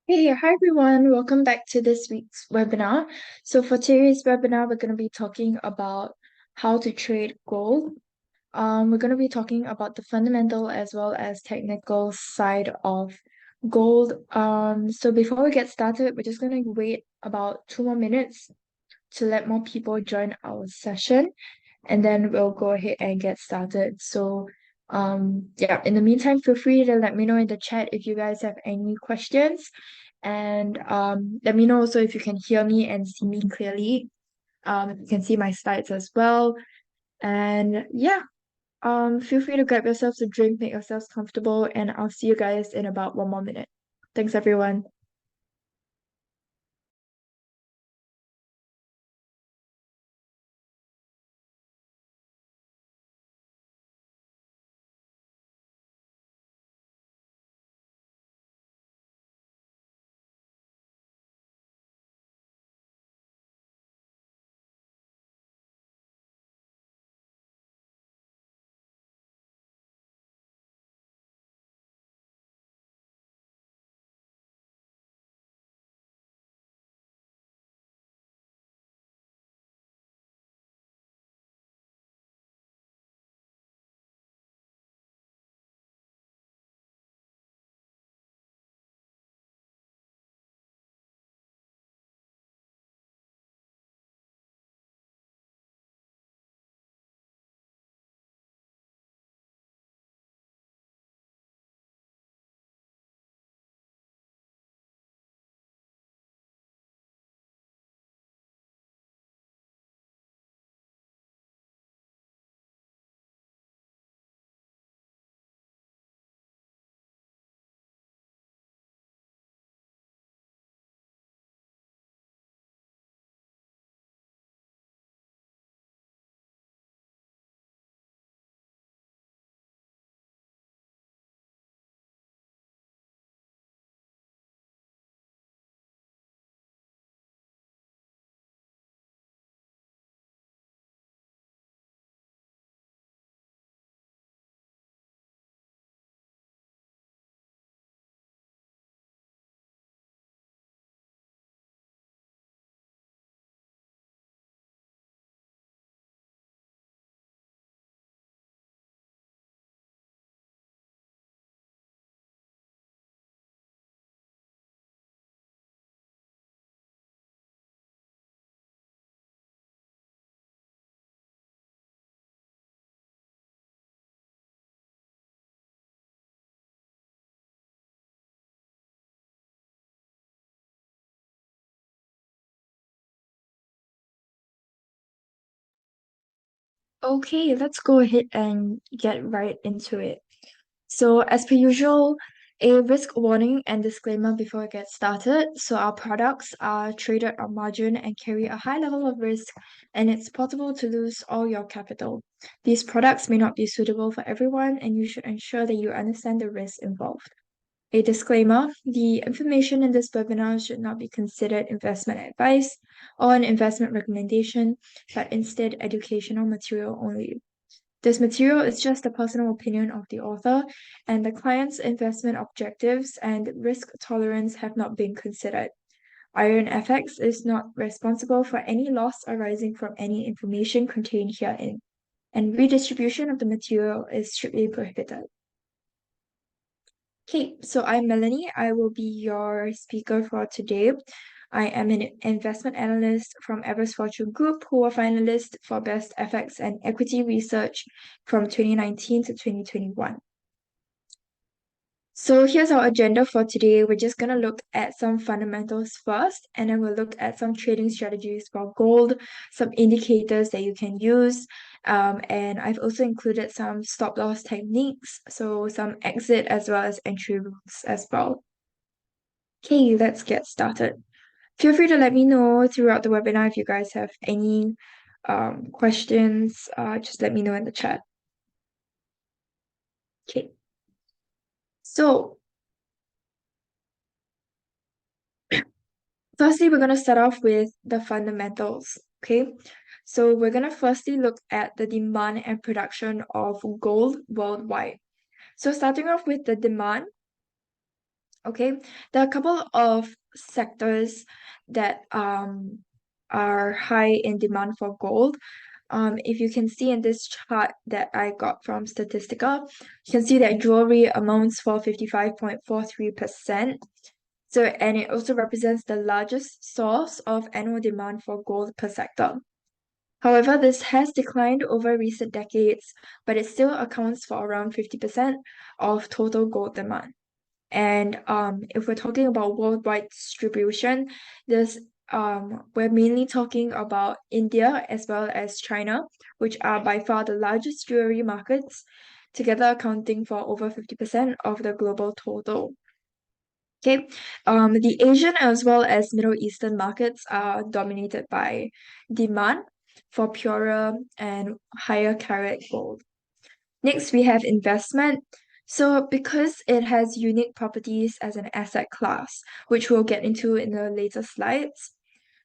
Hey, hi everyone. Welcome back to this week's webinar. So for today's webinar, we're going to be talking about how to trade gold. We're going to be talking about the fundamental as well as technical side of gold. So before we get started, we're just going to wait about 2 more minutes to let more people join our session, and then we'll go ahead and get started. So yeah, in the meantime, feel free to let me know in the chat if you guys have any questions. And let me know also if you can hear me and see me clearly. If you can see my slides as well. And yeah, feel free to grab yourselves a drink, make yourselves comfortable, and I'll see you guys in about 1 more minute. Thanks, everyone. Okay, let's go ahead and get right into it. So, as per usual, a risk warning and disclaimer before we get started. So, our products are traded on margin and carry a high level of risk, and it's possible to lose all your capital. These products may not be suitable for everyone, and you should ensure that you understand the risks involved. A disclaimer: the information in this webinar should not be considered investment advice or an investment recommendation, but instead educational material only. This material is just the personal opinion of the author, and the client's investment objectives and risk tolerance have not been considered. IronFX is not responsible for any loss arising from any information contained herein, and redistribution of the material is strictly prohibited. Okay, so I'm Melanie. I will be your speaker for today. I am an investment analyst from Everest Fortune Group, who were finalists for Best FX and Equity Research from 2019 to 2021. So here's our agenda for today. We're just going to look at some fundamentals first, and then we'll look at some trading strategies for gold, some indicators that you can use, and I've also included some stop loss techniques, so some exit as well as entry rules as well. Okay, let's get started. Feel free to let me know throughout the webinar if you guys have any questions. Just let me know in the chat. Okay, so firstly, we're going to start off with the fundamentals, okay? So we're going to firstly look at the demand and production of gold worldwide. So starting off with the demand, Okay, there are a couple of sectors that are high in demand for gold. If you can see in this chart that I got from Statistica, you can see that jewelry amounts for 55.43%. So, and it also represents the largest source of annual demand for gold per sector. However, this has declined over recent decades, but it still accounts for around 50% of total gold demand. And if we're talking about worldwide distribution, this we're mainly talking about India as well as China, which are by far the largest jewelry markets, together accounting for over 50% of the global total. Okay, the Asian as well as Middle Eastern markets are dominated by demand for purer and higher carat gold. Next, we have investment. So, because it has unique properties as an asset class, which we'll get into in the later slides.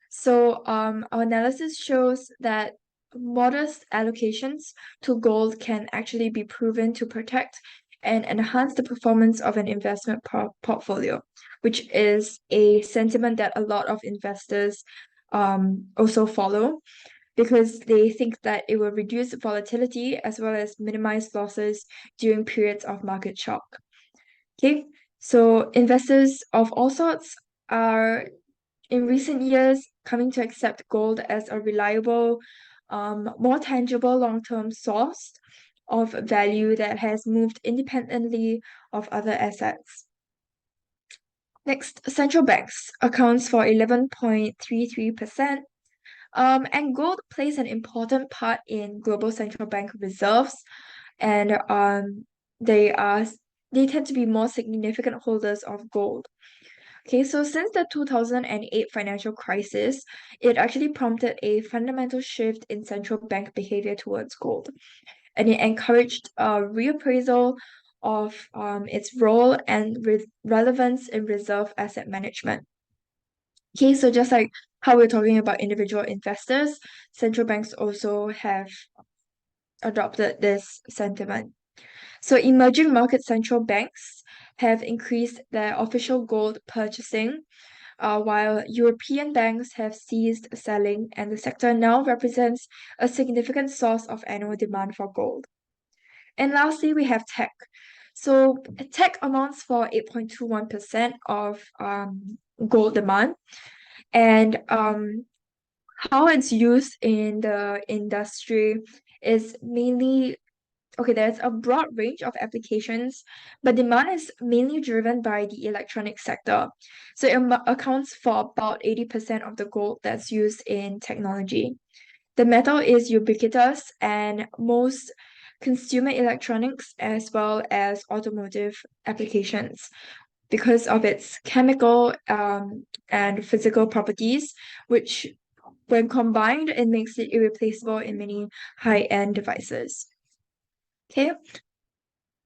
So, our analysis shows that modest allocations to gold can actually be proven to protect and enhance the performance of an investment portfolio, which is a sentiment that a lot of investors also follow because they think that it will reduce volatility as well as minimize losses during periods of market shock. Okay, so investors of all sorts are in recent years coming to accept gold as a reliable, more tangible long-term source of value that has moved independently of other assets. Next, central banks accounts for 11.33%. And gold plays an important part in global central bank reserves, and they tend to be more significant holders of gold. Okay, so since the 2008 financial crisis, it actually prompted a fundamental shift in central bank behavior towards gold, and it encouraged a reappraisal of its role and relevance in reserve asset management. Okay, so just like how we're talking about individual investors, central banks also have adopted this sentiment. So emerging market central banks have increased their official gold purchasing, while European banks have ceased selling, and the sector now represents a significant source of annual demand for gold. And lastly, we have tech. So tech amounts for 8.21% of gold demand. And how it's used in the industry is mainly okay, there's a broad range of applications, but demand is mainly driven by the electronic sector. So it accounts for about 80% of the gold that's used in technology. The metal is ubiquitous, and most consumer electronics as well as automotive applications because of its chemical and physical properties, which when combined, it makes it irreplaceable in many high-end devices. Okay,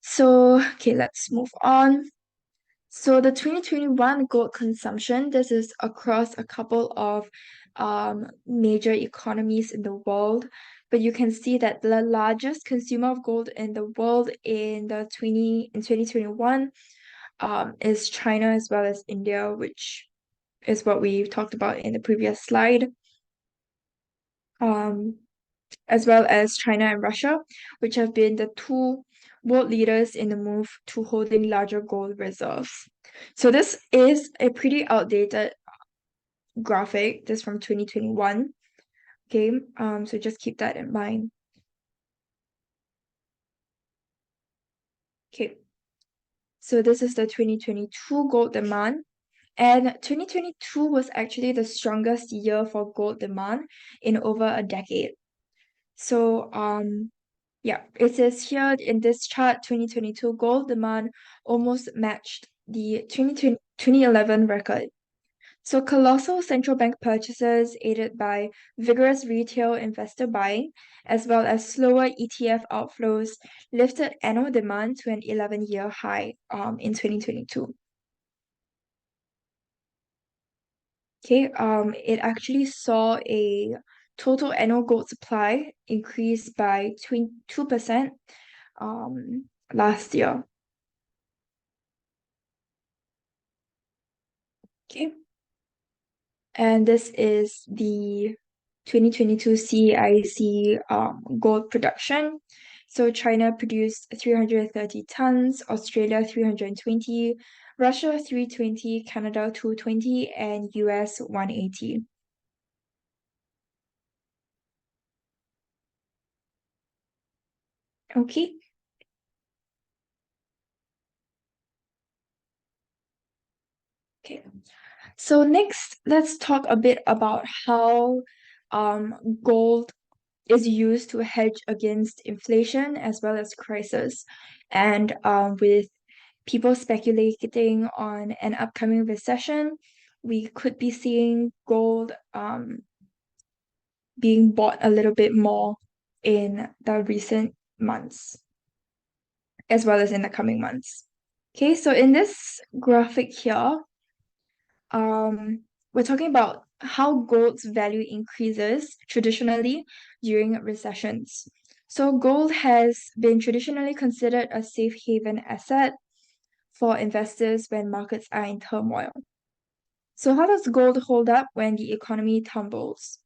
so let's move on. So the 2021 gold consumption, this is across a couple of major economies in the world, but you can see that the largest consumer of gold in the world in 2021 is China as well as India, which is what we talked about in the previous slide. As well as China and Russia, which have been the two world leaders in the move to holding larger gold reserves. So this is a pretty outdated graphic, this from 2021. Okay, so just keep that in mind. Okay, so this is the 2022 gold demand. And 2022 was actually the strongest year for gold demand in over a decade. So, yeah, it says here in this chart, 2022 gold demand almost matched the 2011 record. So colossal central bank purchases aided by vigorous retail investor buying, as well as slower ETF outflows, lifted annual demand to an 11-year high in 2022. Okay, it actually saw a total annual gold supply increase by 2% last year. Okay. And this is the 2022 CIC gold production. So China produced 330 tons, Australia 320, Russia 320, Canada 220, and US 180. Okay. Okay. So next, let's talk a bit about how gold is used to hedge against inflation as well as crisis. And with people speculating on an upcoming recession, we could be seeing gold being bought a little bit more in the recent months, as well as in the coming months. Okay, so in this graphic here, um, we're talking about how gold's value increases traditionally during recessions. So gold has been traditionally considered a safe haven asset for investors when markets are in turmoil. So how does gold hold up when the economy tumbles?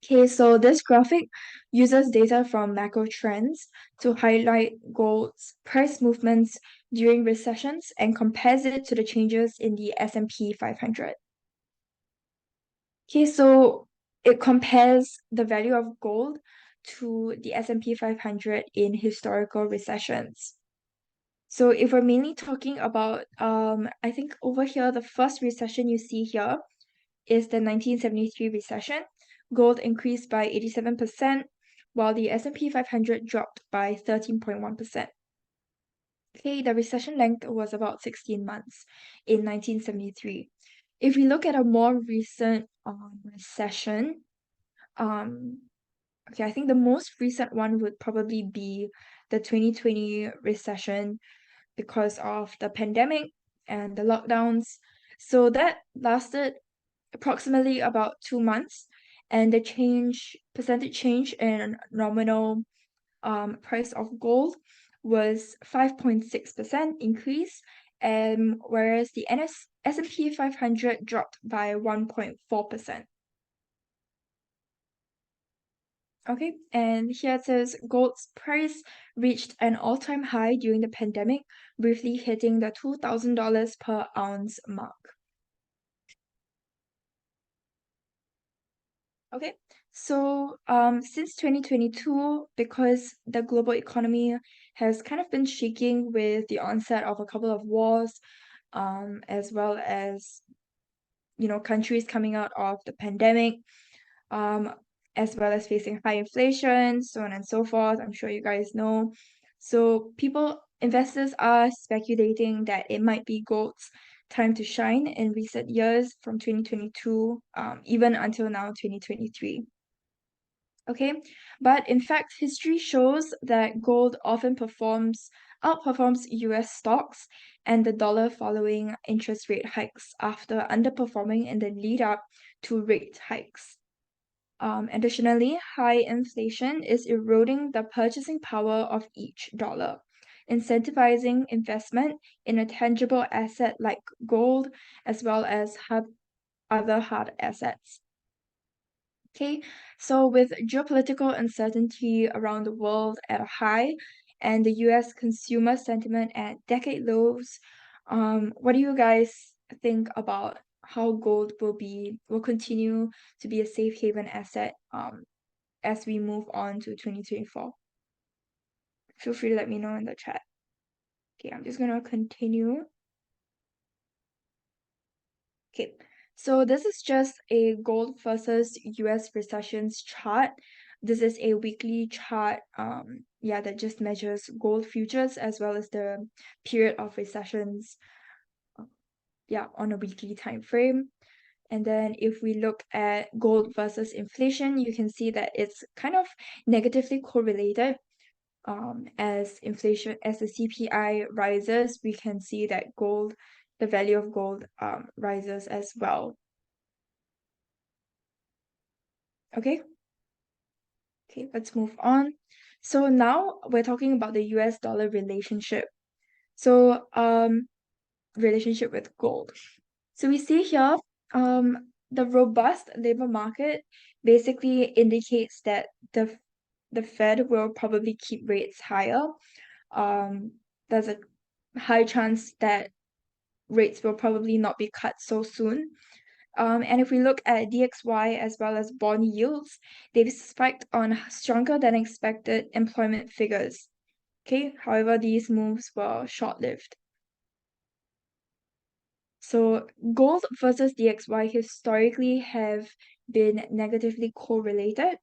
Okay, so this graphic uses data from macro trends to highlight gold's price movements during recessions and compares it to the changes in the S&P 500. Okay, so it compares the value of gold to the S&P 500 in historical recessions. So if we're mainly talking about, I think over here, the first recession you see here is the 1973 recession. Gold increased by 87%, while the S&P 500 dropped by 13.1%. Okay, the recession length was about 16 months in 1973. If we look at a more recent recession, um, okay, I think the most recent one would probably be the 2020 recession because of the pandemic and the lockdowns. So that lasted approximately about 2 months, and the percentage change in nominal price of gold was 5.6% increase, and whereas the S&P 500 dropped by 1.4%. Okay, and here it says gold's price reached an all-time high during the pandemic, briefly hitting the $2,000 per ounce mark. Okay, so since 2022, because the global economy has kind of been shaking with the onset of a couple of wars, as well as countries coming out of the pandemic, um, as well as facing high inflation, so on and so forth. I'm sure you guys know. So investors are speculating that it might be gold's time to shine in recent years from 2022, even until now, 2023. Okay, but in fact, history shows that gold often outperforms US stocks and the dollar following interest rate hikes after underperforming in the lead up to rate hikes. Additionally, high inflation is eroding the purchasing power of each dollar, incentivizing investment in a tangible asset like gold as well as other hard assets. Okay, so with geopolitical uncertainty around the world at a high and the US consumer sentiment at decade lows, what do you guys think about how gold will continue to be a safe haven asset as we move on to 2024? Feel free to let me know in the chat. Okay, I'm just gonna continue. Okay, so this is just a gold versus US recessions chart. This is a weekly chart, that just measures gold futures as well as the period of recessions, on a weekly time frame. And then if we look at gold versus inflation, you can see that it's kind of negatively correlated. As the CPI rises, we can see that the value of gold rises as well. Okay. Okay, let's move on. So now we're talking about the US dollar relationship. So, relationship with gold. So we see here, the robust labor market basically indicates that the Fed will probably keep rates higher. There's a high chance that rates will probably not be cut so soon. And if we look at DXY as well as bond yields, they've spiked on stronger than expected employment figures. Okay, however, these moves were short-lived. So gold versus DXY historically have been negatively correlated.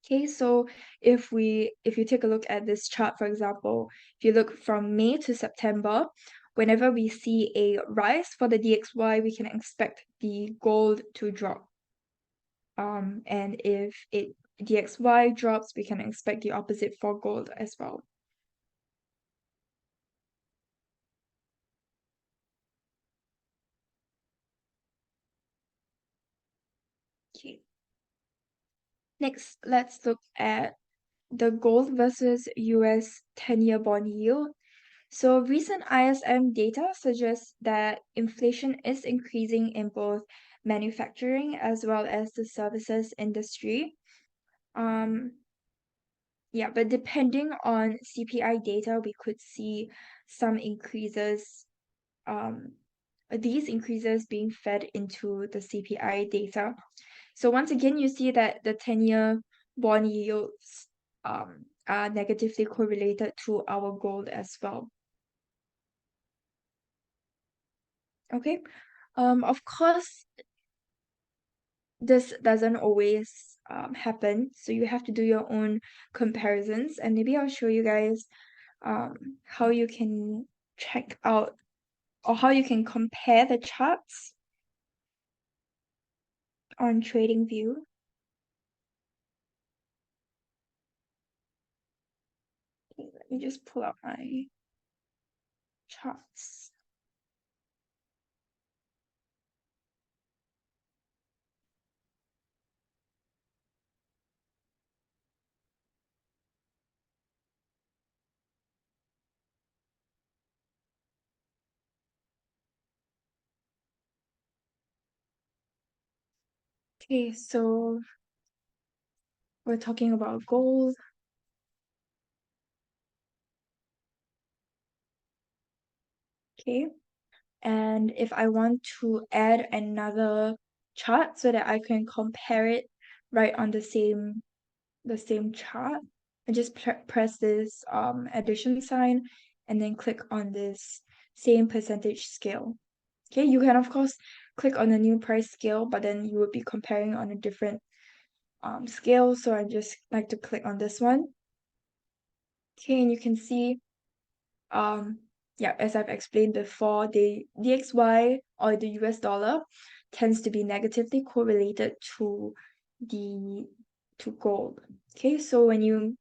Okay, so if you take a look at this chart, for example, if you look from May to September, whenever we see a rise for the DXY, we can expect the gold to drop. And if it DXY drops, we can expect the opposite for gold as well. Okay. Next, let's look at the gold versus US 10-year bond yield. So recent ISM data suggests that inflation is increasing in both manufacturing as well as the services industry. Um, yeah, but depending on CPI data, we could see some increases, um, these increases being fed into the CPI data. So once again, you see that the 10-year bond yields are negatively correlated to our gold as well. Okay. Of course, this doesn't always happen, so you have to do your own comparisons, and maybe I'll show you guys how you can check out or how you can compare the charts on TradingView. Okay, let me just pull up my charts. Okay, so we're talking about gold. Okay, and if I want to add another chart so that I can compare it right on the same chart, I just press this addition sign and then click on this same percentage scale. Okay, you can of course click on the new price scale, but then you would be comparing on a different scale. So I just like to click on this one. Okay, and you can see yeah, as I've explained before, the DXY or the US dollar tends to be negatively correlated to the to gold. Okay, so when you're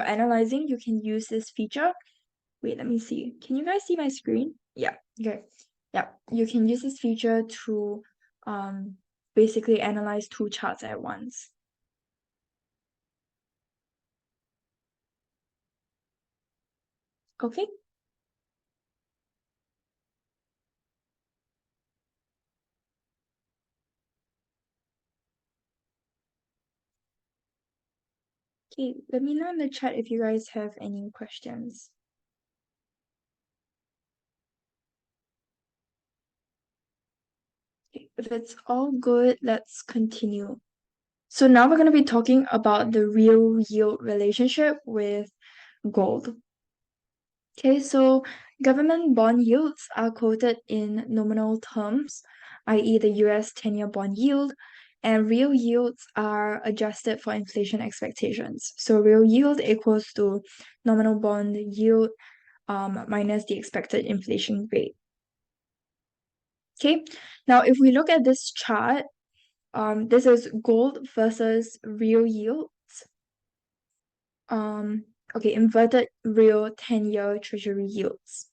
analyzing, you can use this feature. Wait, let me see. Can you guys see my screen? Yeah, okay. Yeah, you can use this feature to basically analyze two charts at once. Okay. Okay, let me know in the chat if you guys have any questions. Okay, if it's all good, let's continue. So now we're going to be talking about the real yield relationship with gold. Okay, so government bond yields are quoted in nominal terms, i.e., the US 10-year bond yield, and real yields are adjusted for inflation expectations. So real yield equals to nominal bond yield minus the expected inflation rate. Okay, now if we look at this chart, this is gold versus real yields. Okay, inverted real 10-year treasury yields.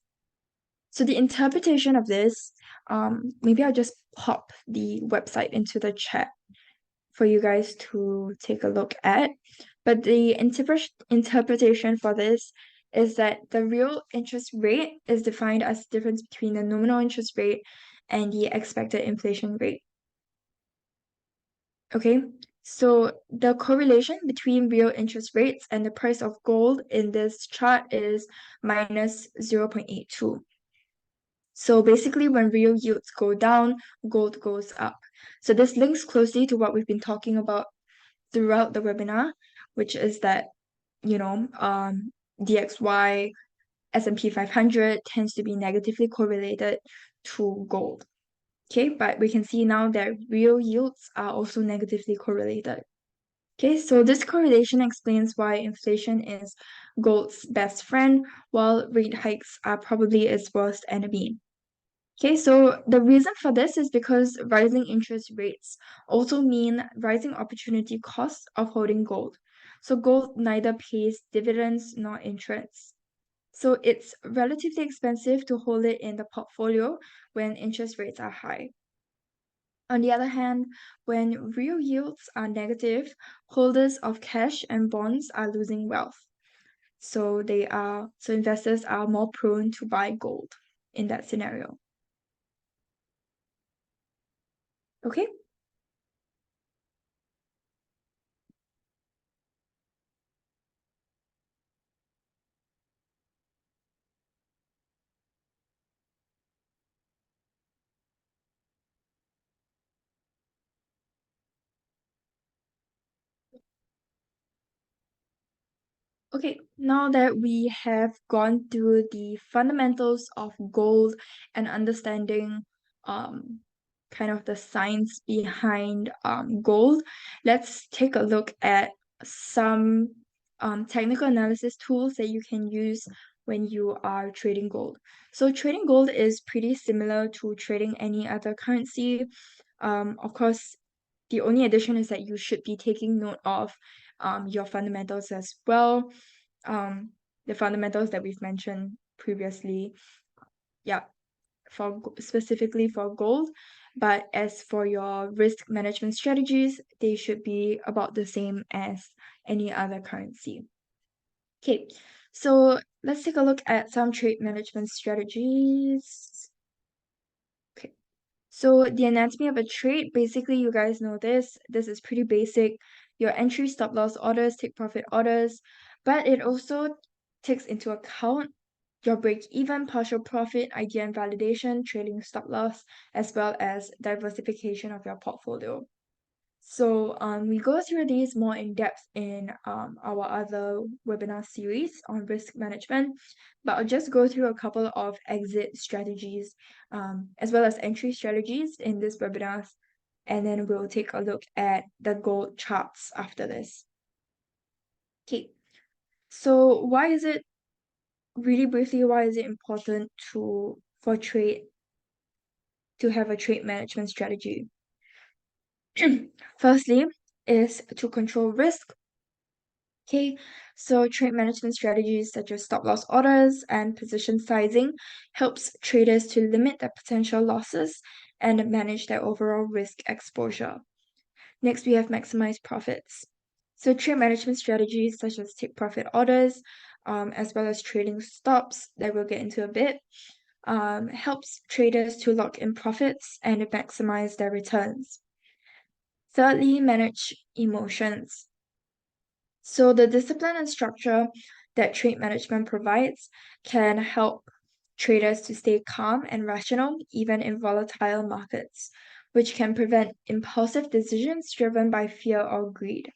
So the interpretation of this, maybe I'll just pop the website into the chat for you guys to take a look at. But the interpretation for this is that the real interest rate is defined as the difference between the nominal interest rate and the expected inflation rate. Okay, so the correlation between real interest rates and the price of gold in this chart is minus 0.82. So basically, when real yields go down, gold goes up. So this links closely to what we've been talking about throughout the webinar, which is that, DXY, S&P 500 tends to be negatively correlated to gold. Okay, but we can see now that real yields are also negatively correlated. Okay, so this correlation explains why inflation is gold's best friend, while rate hikes are probably its worst enemy. Okay, so the reason for this is because rising interest rates also mean rising opportunity costs of holding gold. So gold neither pays dividends nor interest. So it's relatively expensive to hold it in the portfolio when interest rates are high. On the other hand, when real yields are negative, holders of cash and bonds are losing wealth. So investors are more prone to buy gold in that scenario. Okay? Okay, now that we have gone through the fundamentals of gold and understanding um, kind of the science behind gold, let's take a look at some technical analysis tools that you can use when you are trading gold. So trading gold is pretty similar to trading any other currency. Of course, the only addition is that you should be taking note of your fundamentals as well. The fundamentals that we've mentioned previously. Yeah, specifically for gold. But as for your risk management strategies, they should be about the same as any other currency. Okay, so let's take a look at some trade management strategies. Okay. So the anatomy of a trade, basically you guys know this. This is pretty basic. Your entry, stop loss orders, take profit orders, but it also takes into account your break even, partial profit, idea and validation, trailing stop loss, as well as diversification of your portfolio. So we go through these more in depth in our other webinar series on risk management, but I'll just go through a couple of exit strategies as well as entry strategies in this webinar, and then we'll take a look at the gold charts after this. Okay, so really briefly, why is it important to have a trade management strategy? Firstly, is to control risk. Okay, so trade management strategies such as stop loss orders and position sizing helps traders to limit their potential losses and manage their overall risk exposure. Next, we have maximize profits. So trade management strategies such as take profit orders, as well as trading stops that we'll get into a bit, helps traders to lock in profits and maximize their returns. Thirdly, manage emotions. So the discipline and structure that trade management provides can help traders to stay calm and rational even in volatile markets, which can prevent impulsive decisions driven by fear or greed.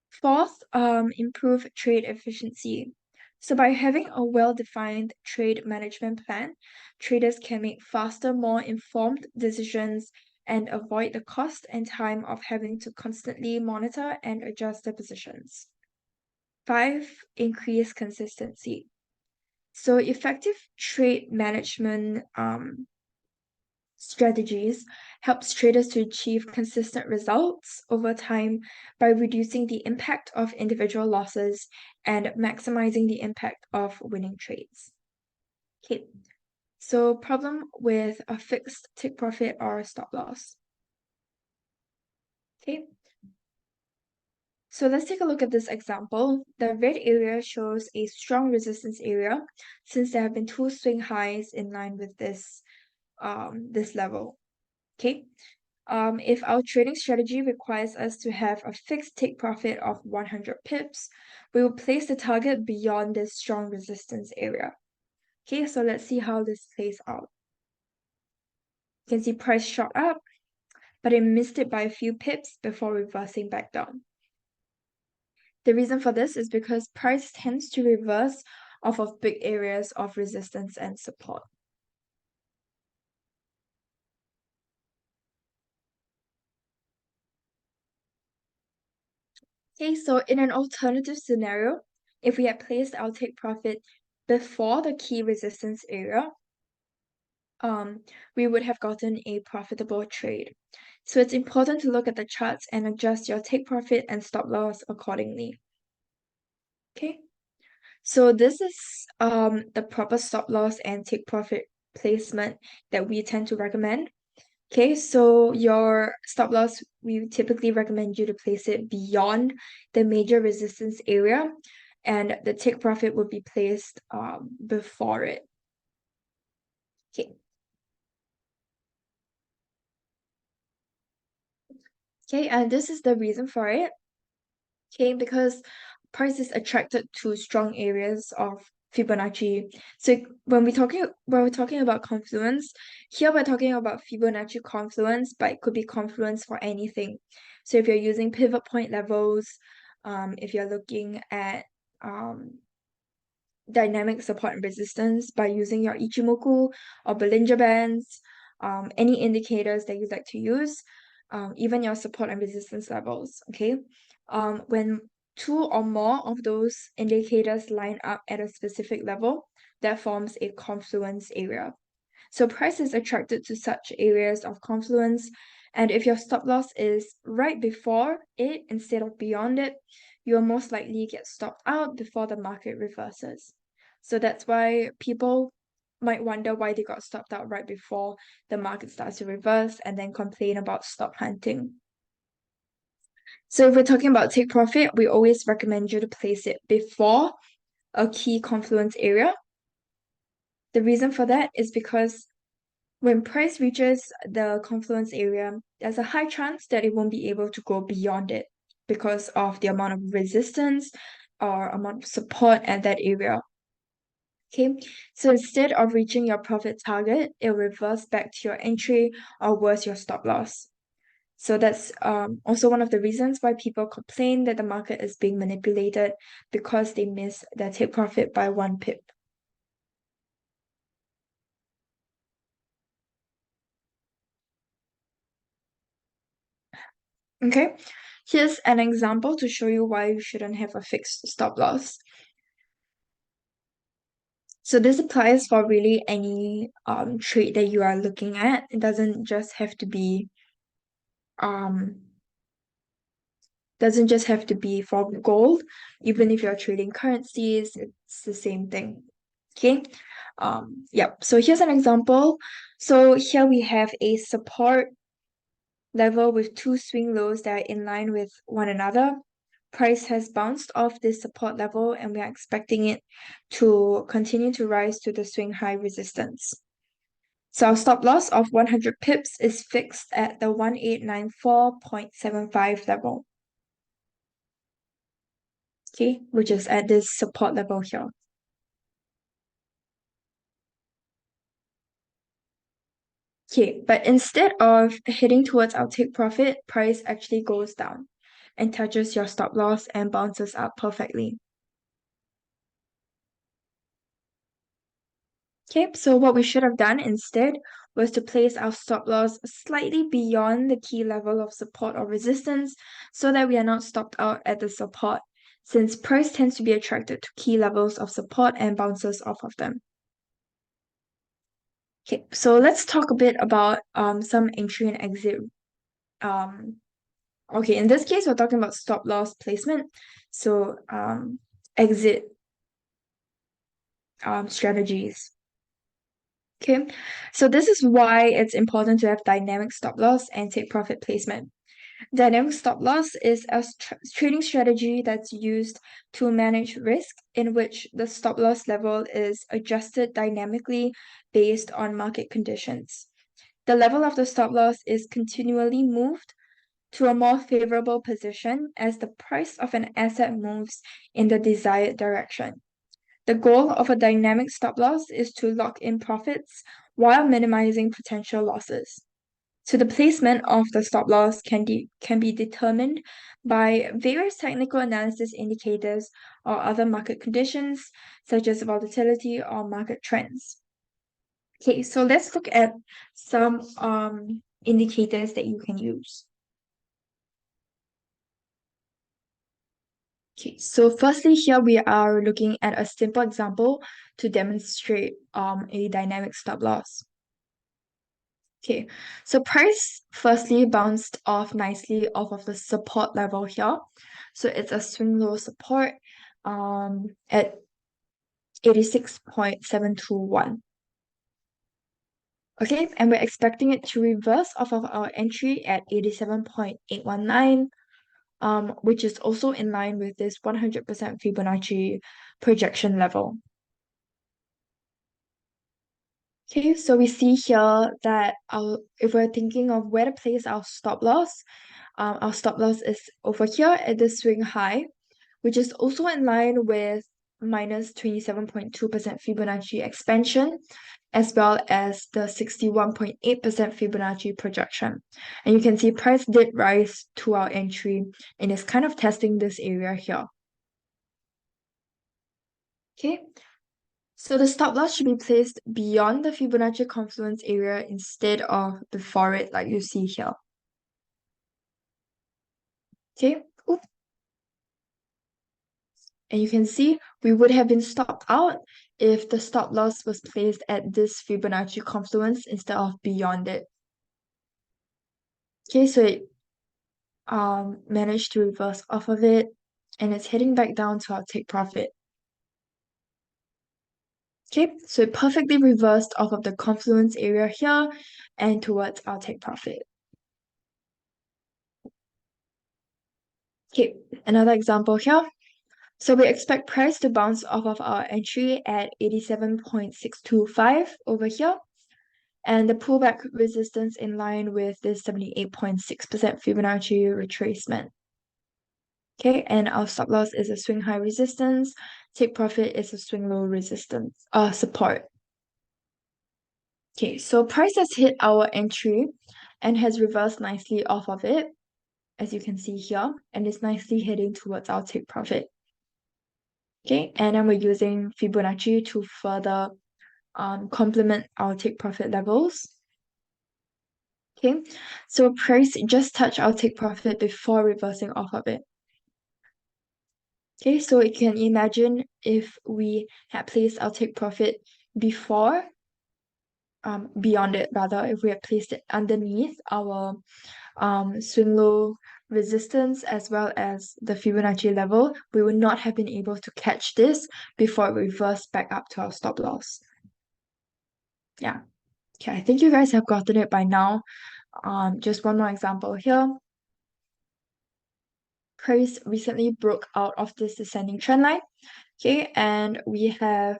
Fourth, improve trade efficiency. So by having a well-defined trade management plan, traders can make faster, more informed decisions and avoid the cost and time of having to constantly monitor and adjust their positions. 5, increase consistency. So effective trade management strategies helps traders to achieve consistent results over time by reducing the impact of individual losses and maximizing the impact of winning trades. Okay, so problem with a fixed take profit or stop loss. Okay, So let's take a look at this example. The red area shows a strong resistance area since there have been two swing highs in line with this level. Okay. If our trading strategy requires us to have a fixed take profit of 100 pips, we will place the target beyond this strong resistance area. Okay, so let's see how this plays out. You can see price shot up, but it missed it by a few pips before reversing back down. The reason for this is because price tends to reverse off of big areas of resistance and support. Okay, so in an alternative scenario, if we had placed our take profit before the key resistance area, we would have gotten a profitable trade. So it's important to look at the charts and adjust your take profit and stop loss accordingly. Okay, so this is the proper stop loss and take profit placement that we tend to recommend. Okay, so your stop loss, we typically recommend you to place it beyond the major resistance area, and the take profit would be placed before it. Okay. Okay, and this is the reason for it. Okay, because price is attracted to strong areas of Fibonacci. So when we're talking about confluence, here we're talking about Fibonacci confluence, but it could be confluence for anything. So if you're using pivot point levels, if you're looking at dynamic support and resistance by using your Ichimoku or Bollinger Bands, any indicators that you'd like to use, even your support and resistance levels, okay? When two or more of those indicators line up at a specific level, that forms a confluence area. So price is attracted to such areas of confluence, and if your stop loss is right before it instead of beyond it, you'll most likely get stopped out before the market reverses. So that's why people might wonder why they got stopped out right before the market starts to reverse and then complain about stop hunting. So if we're talking about take profit, we always recommend you to place it before a key confluence area. The reason for that is because when price reaches the confluence area, there's a high chance that it won't be able to go beyond it because of the amount of resistance or amount of support at that area. Okay, so instead of reaching your profit target, it'll reverse back to your entry or worse, your stop loss. So that's also one of the reasons why people complain that the market is being manipulated because they miss their take profit by 1 pip. Okay, here's an example to show you why you shouldn't have a fixed stop loss. So this applies for really any trade that you are looking at. It um doesn't just have to be for gold. Even if you're trading currencies, it's the same thing. Okay. Yep. So here's an example. So here we have a support level with two swing lows that are in line with one another. Price has bounced off this support level and we are expecting it to continue to rise to the swing high resistance. So our stop loss of 100 pips is fixed at the 1894.75 level. Okay, which is at this support level here. Okay, but instead of heading towards our take profit, price actually goes down and touches your stop loss and bounces up perfectly. Okay, so what we should have done instead was to place our stop loss slightly beyond the key level of support or resistance so that we are not stopped out at the support, since price tends to be attracted to key levels of support and bounces off of them. Okay, so let's talk a bit about some entry and exit. Okay, in this case, we're talking about stop loss placement. So exit strategies. Okay, so this is why it's important to have dynamic stop loss and take profit placement. Dynamic stop loss is a trading strategy that's used to manage risk, in which the stop loss level is adjusted dynamically based on market conditions. The level of the stop loss is continually moved to a more favorable position as the price of an asset moves in the desired direction. The goal of a dynamic stop loss is to lock in profits while minimizing potential losses. So the placement of the stop loss can be determined by various technical analysis indicators or other market conditions, such as volatility or market trends. Okay, so let's look at some indicators that you can use. Okay, so firstly here we are looking at a simple example to demonstrate a dynamic stop loss. Okay, so price firstly bounced off nicely off of the support level here. So it's a swing low support at 86.721. Okay, and we're expecting it to reverse off of our entry at 87.819, which is also in line with this 100% Fibonacci projection level. Okay, so we see here that if we're thinking of where to place our stop loss is over here at the swing high, which is also in line with minus 27.2% Fibonacci expansion, as well as the 61.8% Fibonacci projection. And you can see price did rise to our entry and is kind of testing this area here. Okay, so the stop loss should be placed beyond the Fibonacci confluence area instead of before it, like you see here. Okay, Oop. And you can see we would have been stopped out if the stop loss was placed at this Fibonacci confluence instead of beyond it. Okay, so it managed to reverse off of it and it's heading back down to our take profit. Okay, so it perfectly reversed off of the confluence area here and towards our take profit. Okay, another example here. So we expect price to bounce off of our entry at 87.625 over here, and the pullback resistance in line with this 78.6% Fibonacci retracement. Okay, and our stop loss is a swing high resistance, take profit is a swing low resistance, support. Okay, so price has hit our entry and has reversed nicely off of it, as you can see here, and is nicely heading towards our take profit. Okay, and then we're using Fibonacci to further complement our take profit levels. Okay, so price just touched our take profit before reversing off of it. Okay, so you can imagine if we had placed our take profit before, beyond it rather, if we had placed it underneath our swing low resistance as well as the Fibonacci level, we would not have been able to catch this before it reversed back up to our stop loss. Yeah. Okay, I think you guys have gotten it by now. Just one more example here. Price recently broke out of this descending trend line. Okay, and we have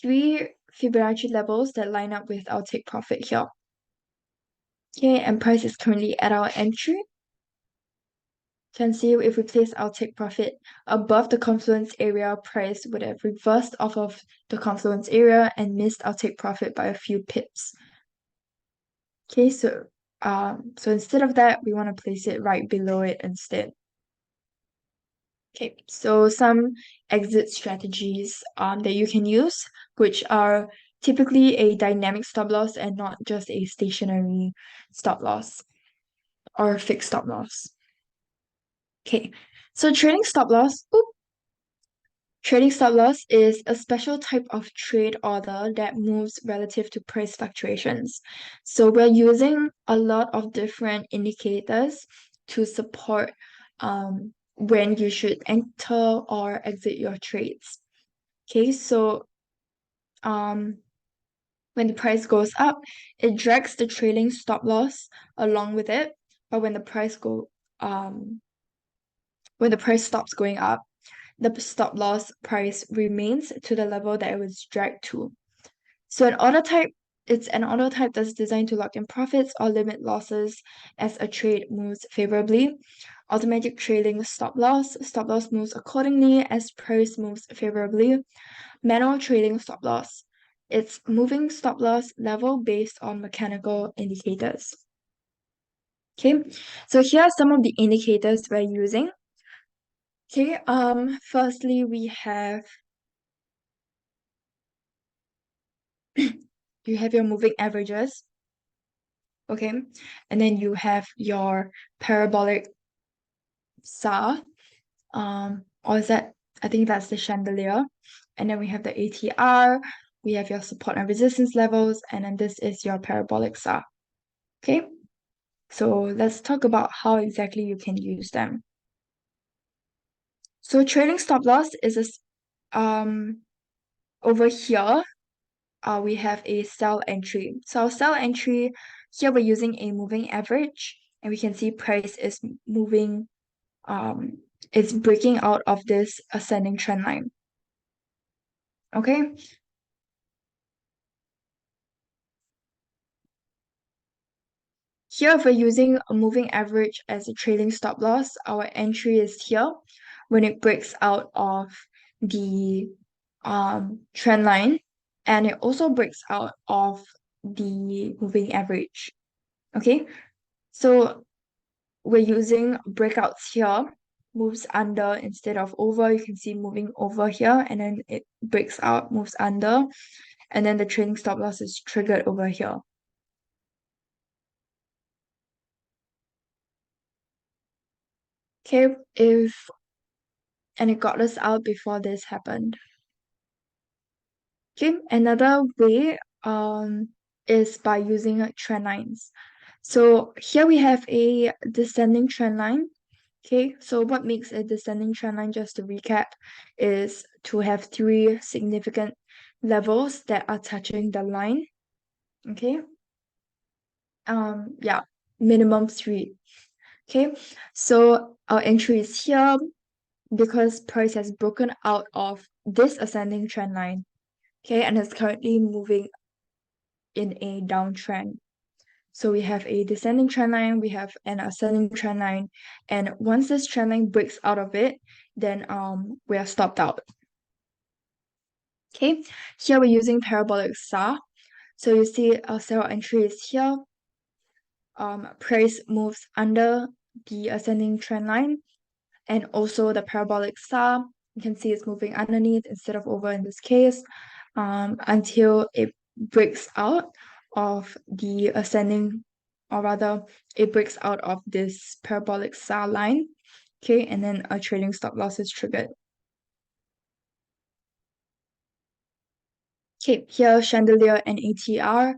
3 Fibonacci levels that line up with our take profit here. Okay, and price is currently at our entry. Can see if we place our take profit above the confluence area, price would have reversed off of the confluence area and missed our take profit by a few pips. Okay, so instead of that, we want to place it right below it instead. Okay, so some exit strategies that you can use, which are typically a dynamic stop loss and not just a stationary stop loss or fixed stop loss. Okay, so trading stop loss. Trading stop loss is a special type of trade order that moves relative to price fluctuations. So we're using a lot of different indicators to support when you should enter or exit your trades. Okay, so when the price goes up, it drags the trailing stop loss along with it. But when the price when the price stops going up, the stop loss price remains to the level that it was dragged to. So it's an order type that's designed to lock in profits or limit losses as a trade moves favorably. Automatic trailing stop loss moves accordingly as price moves favorably. Manual trailing stop loss, it's moving stop loss level based on mechanical indicators. Okay, so here are some of the indicators we're using. Okay, firstly we have you have your moving averages, okay, and then you have your parabolic SAR, or is that, I think that's the chandelier, and then we have the ATR, we have your support and resistance levels, and then this is your parabolic SAR. Okay, so let's talk about how exactly you can use them. So trailing stop loss is over here, we have a sell entry. So our sell entry, here we're using a moving average, and we can see price is moving, it's breaking out of this ascending trend line. Okay. Here, if we're using a moving average as a trailing stop loss, our entry is here when it breaks out of the trend line, and it also breaks out of the moving average. Okay, so we're using breakouts here, moves under instead of over. You can see moving over here, and then it breaks out, moves under, and then the trailing stop loss is triggered over here. Okay, and it got us out before this happened. Okay, another way is by using trend lines. So here we have a descending trend line. Okay, so what makes a descending trend line, just to recap, is to have three significant levels that are touching the line. Okay. Yeah, minimum three. Okay, so our entry is here because price has broken out of this ascending trend line. Okay, and is currently moving in a downtrend. So we have a descending trend line, we have an ascending trend line, and once this trend line breaks out of it, then we are stopped out. Okay, here we're using parabolic SAR. So you see our sell entry is here. Price moves under the ascending trend line, and also the parabolic SAR. You can see it's moving underneath instead of over in this case, until it breaks out of the ascending, or rather it breaks out of this parabolic SAR line. Okay, and then a trailing stop loss is triggered. Okay, here chandelier and ATR.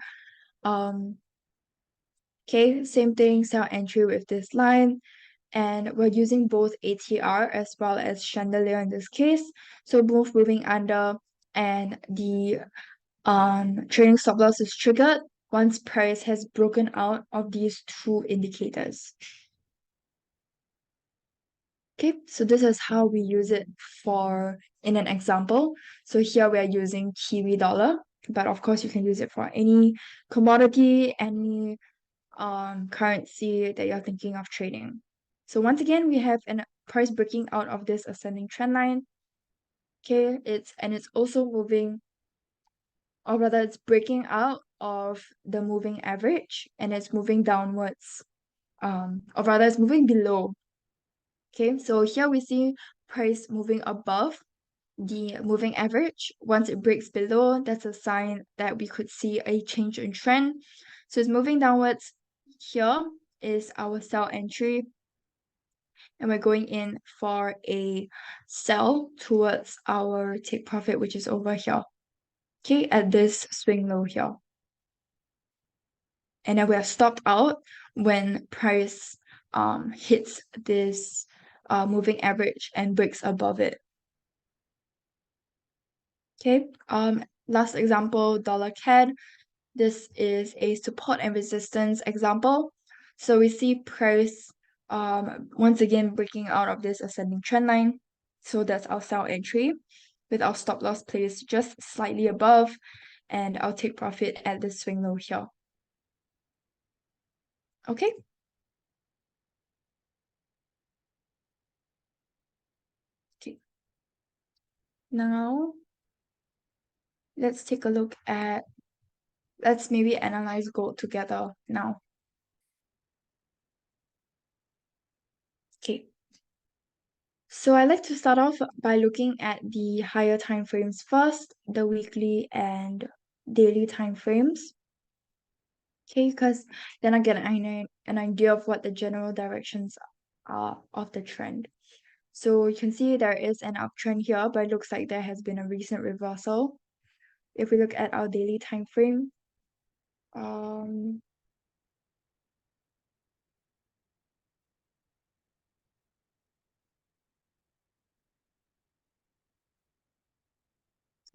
Okay, same thing, sell entry with this line, and we're using both ATR as well as chandelier in this case, so both moving under, and the trailing stop loss is triggered once price has broken out of these two indicators. Okay, so this is how we use it for in an example. So here we are using Kiwi dollar, but of course you can use it for any commodity, any currency that you're thinking of trading. So once again, we have a price breaking out of this ascending trend line. Okay, it's also moving, or rather it's breaking out of the moving average, and it's moving downwards, or rather it's moving below. Okay, so here we see price moving above the moving average. Once it breaks below, that's a sign that we could see a change in trend. So it's moving downwards. Here is our sell entry, and we're going in for a sell towards our take profit, which is over here. Okay, at this swing low here. And then we are stopped out when price hits this moving average and breaks above it. Okay, last example, dollar CAD. This is a support and resistance example. So we see price Once again breaking out of this ascending trend line. So that's our sell entry with our stop loss placed just slightly above, and I'll take profit at the swing low here. Okay. Okay. Now let's take a look at, let's maybe analyze gold together now. Okay. So I like to start off by looking at the higher time frames first, the weekly and daily time frames. Okay, because then I get an idea of what the general directions are of the trend. So you can see there is an uptrend here, but it looks like there has been a recent reversal. If we look at our daily time frame, um,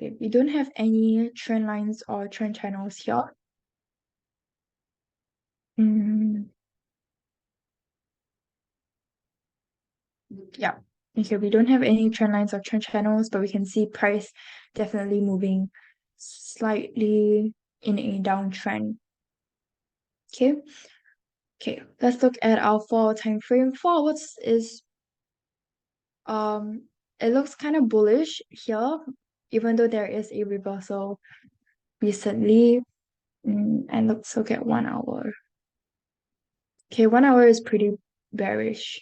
okay, we don't have any trend lines or trend channels here. Mm, yeah. Okay, we don't have any trend lines or trend channels, but we can see price definitely moving slightly in a downtrend. Okay. Okay, let's look at our 4 hour time frame. 4 hours is it looks kind of bullish here, even though there is a reversal recently. And let's look at 1 hour. Okay, 1 hour is pretty bearish.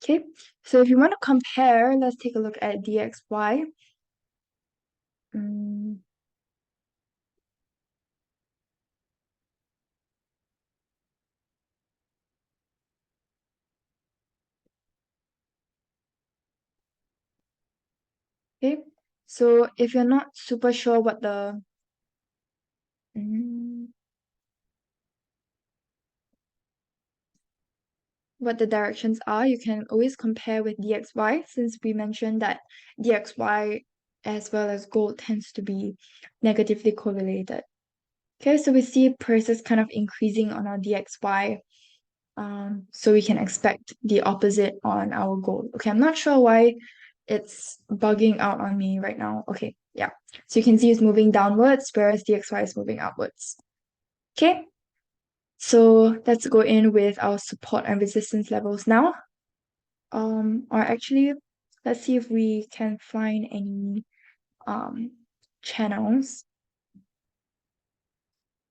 Okay, so if you want to compare, let's take a look at DXY. Mm, okay, so if you're not super sure mm, what the directions are, you can always compare with DXY, since we mentioned that DXY as well as gold tends to be negatively correlated. Okay, so we see prices kind of increasing on our DXY. So we can expect the opposite on our gold. Okay, I'm not sure why it's bugging out on me right now. Okay, yeah. So you can see it's moving downwards, whereas DXY is moving upwards. Okay, so let's go in with our support and resistance levels now. Or actually, let's see if we can find any um channels.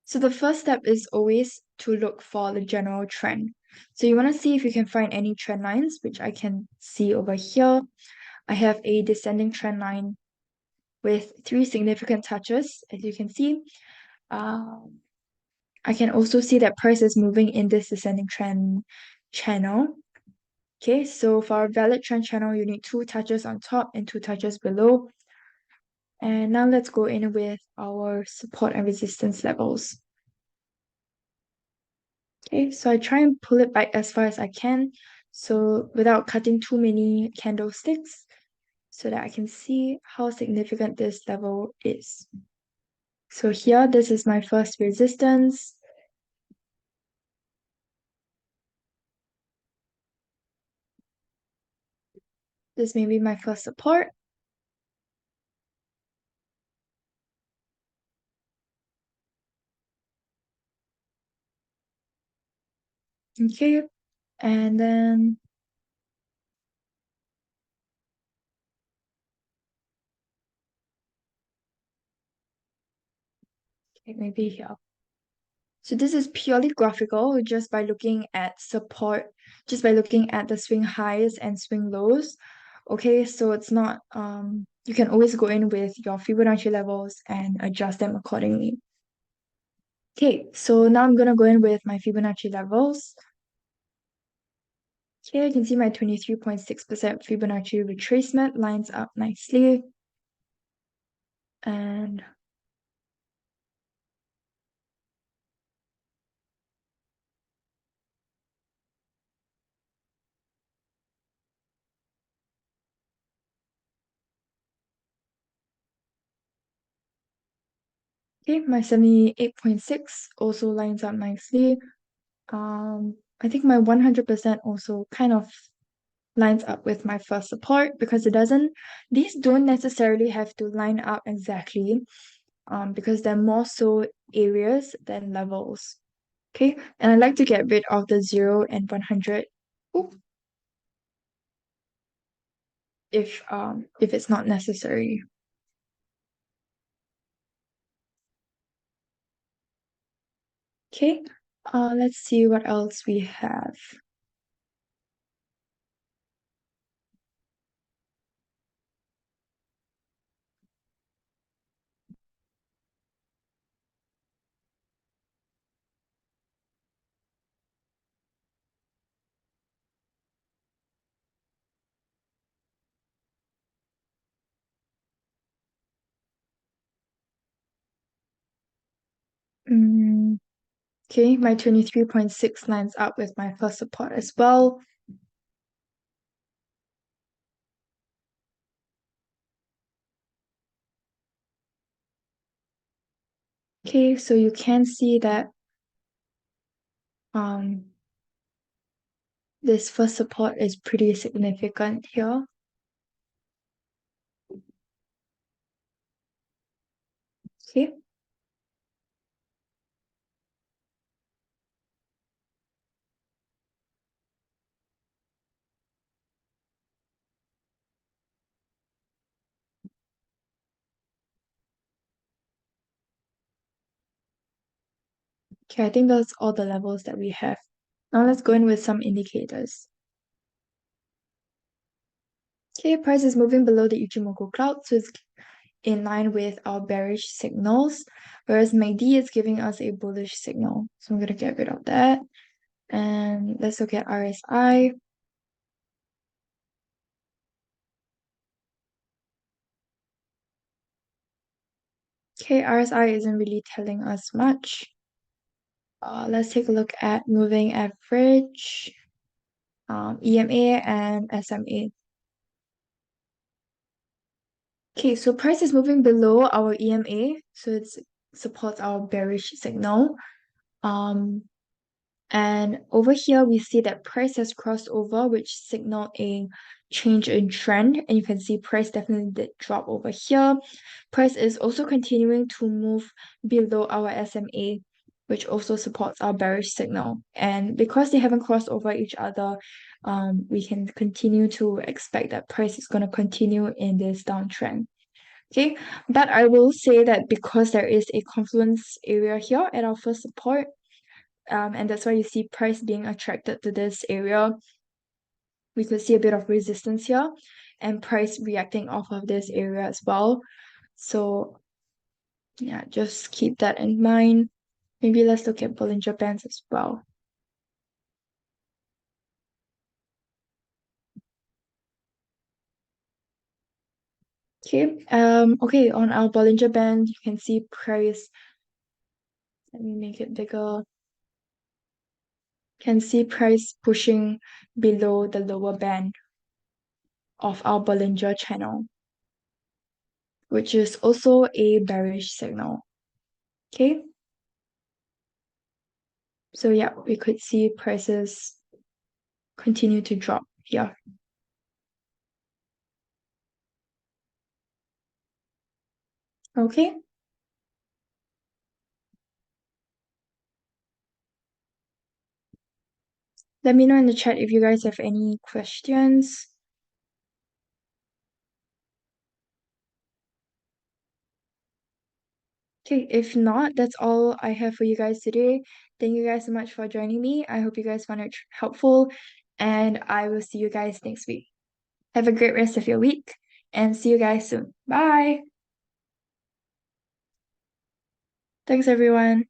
So the first step is always to look for the general trend. So you want to see if you can find any trend lines, which I can see over here. I have a descending trend line with 3 significant touches, as you can see. Um, I can also see that price is moving in this descending trend channel. Okay, so for a valid trend channel, you need 2 touches on top and 2 touches below. And now let's go in with our support and resistance levels. Okay, so I try and pull it back as far as I can, so without cutting too many candlesticks, so that I can see how significant this level is. So here, this is my first resistance. This may be my first support. Okay, and then okay, maybe here. So this is purely graphical, just by looking at support, just by looking at the swing highs and swing lows. Okay, so it's not, you can always go in with your Fibonacci levels and adjust them accordingly. Okay, so now I'm gonna go in with my Fibonacci levels. Here you can see my 23.6% Fibonacci retracement lines up nicely. And okay, my 78.6 also lines up nicely. I think my 100% also kind of lines up with my first support because these don't necessarily have to line up exactly, because they're more so areas than levels. Okay, and I like to get rid of the 0 and 100 ooh, if it's not necessary. Okay, let's see what else we have. Mm, okay, my 23.6 lines up with my first support as well. Okay, so you can see that um this first support is pretty significant here. Okay. Okay, I think that's all the levels that we have. Now let's go in with some indicators. Okay, price is moving below the Ichimoku cloud, so it's in line with our bearish signals, whereas MACD is giving us a bullish signal. So I'm going to get rid of that. And let's look at RSI. Okay, RSI isn't really telling us much. Let's take a look at moving average, EMA, and SMA. Okay, so price is moving below our EMA, so it supports our bearish signal. Um, and over here, we see that price has crossed over, which signal a change in trend. And you can see price definitely did drop over here. Price is also continuing to move below our SMA, which also supports our bearish signal. And because they haven't crossed over each other, we can continue to expect that price is going to continue in this downtrend. Okay, but I will say that because there is a confluence area here at our first support, and that's why you see price being attracted to this area, we could see a bit of resistance here and price reacting off of this area as well. So yeah, just keep that in mind. Maybe let's look at Bollinger Bands as well. Okay, on our Bollinger Band, you can see price, let me make it bigger, can see price pushing below the lower band of our Bollinger channel, which is also a bearish signal. Okay, so yeah, we could see prices continue to drop here. Okay, let me know in the chat if you guys have any questions. Okay, if not, that's all I have for you guys today. Thank you guys so much for joining me. I hope you guys found it helpful, and I will see you guys next week. Have a great rest of your week, and see you guys soon. Bye. Thanks, everyone.